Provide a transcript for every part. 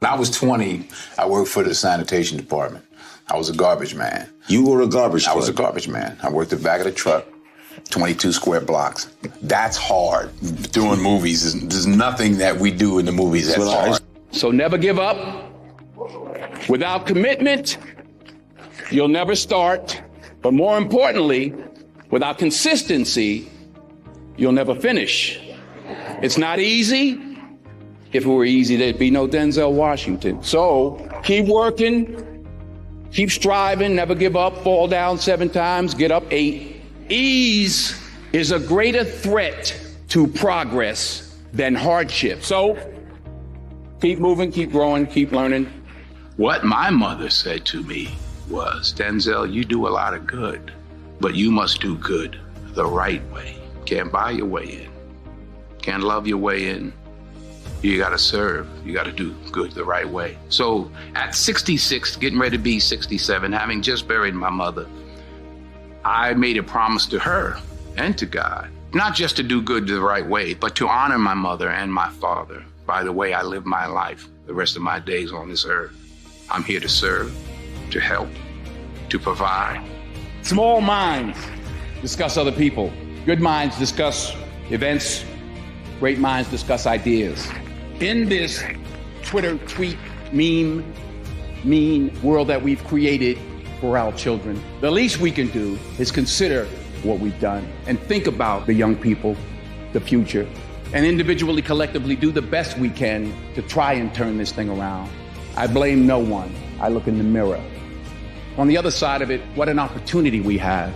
When I was 20, I worked for the sanitation department. I was a garbage man. You were a garbage man? I was a garbage man. I worked the back of the truck, 22 square blocks. That's hard. Doing movies, there's nothing that we do in the movies that's hard. So never give up. Without commitment, you'll never start. But more importantly, without consistency, you'll never finish. It's not easy. If it were easy, there'd be no Denzel Washington. So keep working, keep striving, never give up, fall down 7 times, get up 8. Ease is a greater threat to progress than hardship. So keep moving, keep growing, keep learning. What my mother said to me was, Denzel, you do a lot of good, but you must do good the right way. Can't buy your way in. Can't love your way in. You gotta serve. You gotta do good the right way. So at 66, getting ready to be 67, having just buried my mother, I made a promise to her and to God, not just to do good the right way, but to honor my mother and my father by the way I live my life the rest of my days on this earth. I'm here to serve, to help, to provide. Small minds discuss other people. Good minds discuss events. Great minds discuss ideas. In this Twitter tweet meme world that we've created for our children, the least we can do is consider what we've done and think about the young people, the future, and individually, collectively do the best we can to try and turn this thing around. I blame no one. I look in the mirror. On the other side of it, what an opportunity we have,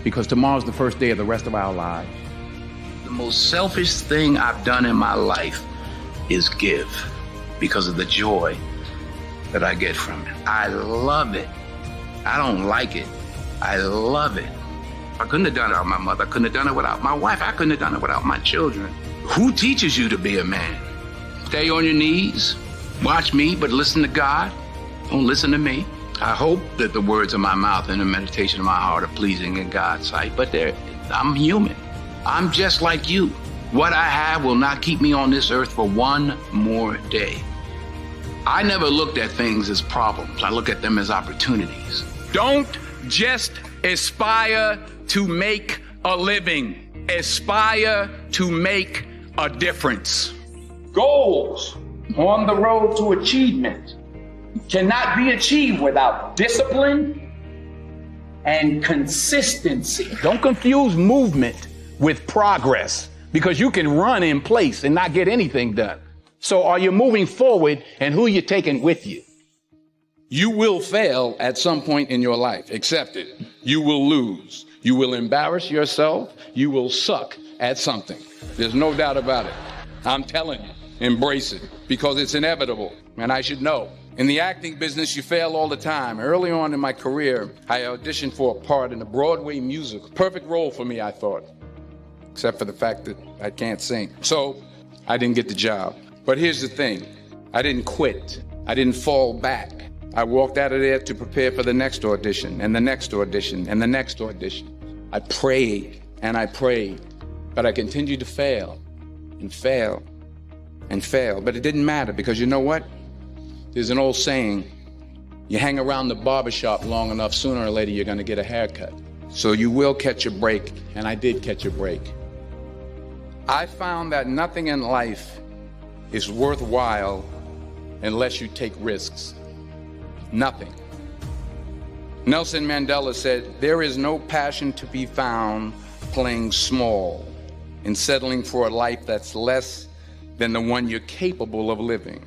because tomorrow's the first day of the rest of our lives. The most selfish thing I've done in my life is give, because of the joy that I get from it. I love it. I don't like it. I love it. I couldn't have done it without my mother. I couldn't have done it without my wife. I couldn't have done it without my children. Who teaches you to be a man? Stay on your knees, watch me, but listen to God. Don't listen to me. I hope that the words of my mouth and the meditation of my heart are pleasing in God's sight, but I'm human. I'm just like you. What I have will not keep me on this earth for one more day. I never looked at things as problems. I look at them as opportunities. Don't just aspire to make a living. Aspire to make a difference. Goals on the road to achievement cannot be achieved without discipline and consistency. Don't confuse movement with progress, because you can run in place and not get anything done. So are you moving forward, and who are you taking with you? You will fail at some point in your life. Accept it. You will lose. You will embarrass yourself. You will suck at something. There's no doubt about it. I'm telling you, embrace it, because it's inevitable, and I should know. In the acting business, you fail all the time. Early on in my career, I auditioned for a part in a Broadway musical. Perfect role for me, I thought, except for the fact that I can't sing. So I didn't get the job. But here's the thing. I didn't quit. I didn't fall back. I walked out of there to prepare for the next audition, and the next audition, and the next audition. I prayed and I prayed, but I continued to fail and fail and fail. But it didn't matter, because you know what? There's an old saying, you hang around the barbershop long enough, sooner or later you're gonna get a haircut. So you will catch a break, and I did catch a break. I found that nothing in life is worthwhile unless you take risks. Nothing. Nelson Mandela said, there is no passion to be found playing small and settling for a life that's less than the one you're capable of living.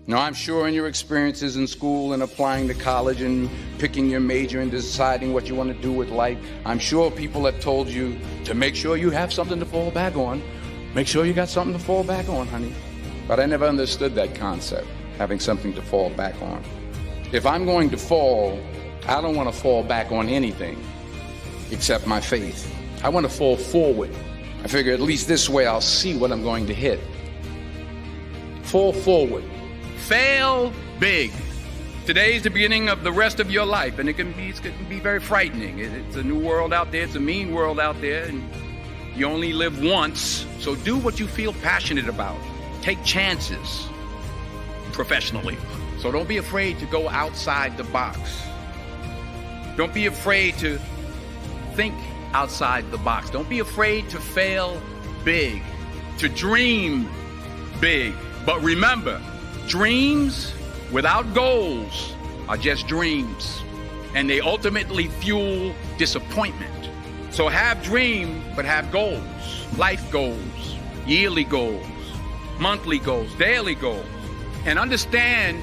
Now, I'm sure in your experiences in school and applying to college and picking your major and deciding what you want to do with life, I'm sure people have told you to make sure you have something to fall back on. Make sure you got something to fall back on, honey. But I never understood that concept, having something to fall back on. If I'm going to fall, I don't want to fall back on anything except my faith. I want to fall forward. I figure at least this way I'll see what I'm going to hit. Fall forward. Fail big. Today's the beginning of the rest of your life, and it can be very frightening. It's a new world out there. It's a mean world out there, and you only live once. So do what you feel passionate about. Take chances. professionally. So don't be afraid to go outside the box. Don't be afraid to think outside the box. Don't be afraid to fail big, to dream big. But remember, dreams without goals are just dreams, and they ultimately fuel disappointment. So have dreams, but have goals, life goals, yearly goals, monthly goals, daily goals. And understand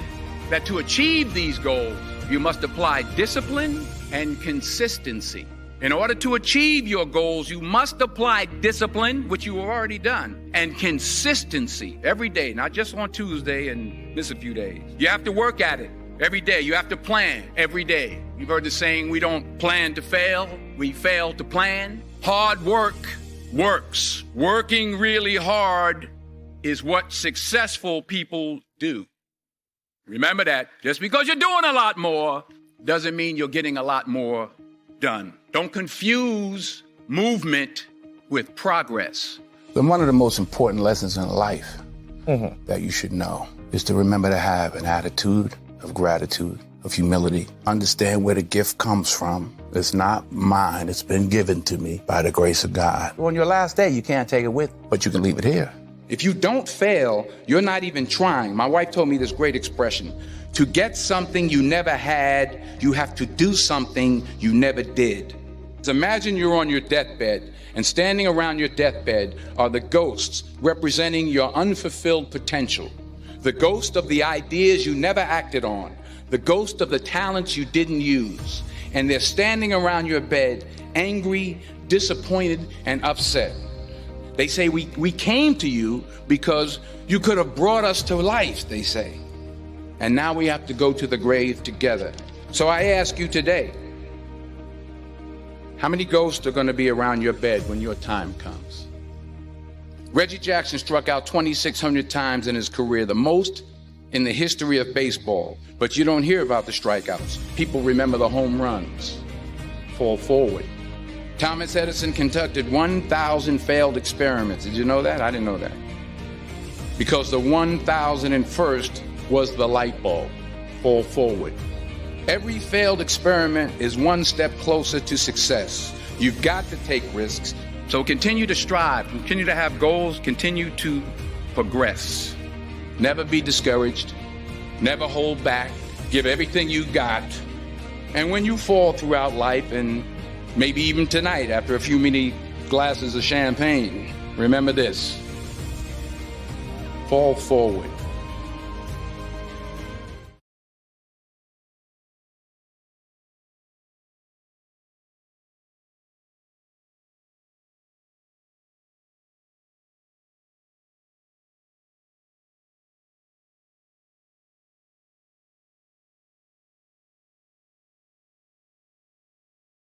that to achieve these goals, you must apply discipline and consistency. In order to achieve your goals, you must apply discipline, which you have already done, and consistency every day, not just on Tuesday and miss a few days. You have to work at it every day. You have to plan every day. You've heard the saying, we don't plan to fail, we fail to plan. Hard work works. Working really hard is what successful people do. Remember that. Just because you're doing a lot more doesn't mean you're getting a lot more done. Don't confuse movement with progress. Then one of the most important lessons in life that you should know is to remember to have an attitude of gratitude, of humility. Understand where the gift comes from. It's not mine. It's been given to me by the grace of God. On your last day, you can't take it with you, but you can leave it here. If you don't fail, you're not even trying. My wife told me this great expression. To get something you never had, you have to do something you never did. Imagine you're on your deathbed, and standing around your deathbed are the ghosts representing your unfulfilled potential. The ghost of the ideas you never acted on. The ghost of the talents you didn't use. And they're standing around your bed, angry, disappointed, and upset. They say, we came to you because you could have brought us to life, they say. And now we have to go to the grave together. So I ask you today, how many ghosts are going to be around your bed when your time comes? Reggie Jackson struck out 2,600 times in his career, the most in the history of baseball. But you don't hear about the strikeouts. People remember the home runs. Fall forward. Thomas Edison conducted 1,000 failed experiments. Did you know that? I didn't know that. Because the 1,001st was the light bulb. Fall forward. Every failed experiment is one step closer to success. You've got to take risks. So continue to strive, continue to have goals, continue to progress. Never be discouraged. Never hold back. Give everything you got. And when you fall throughout life, and maybe even tonight after a few many glasses of champagne, remember this. Fall forward.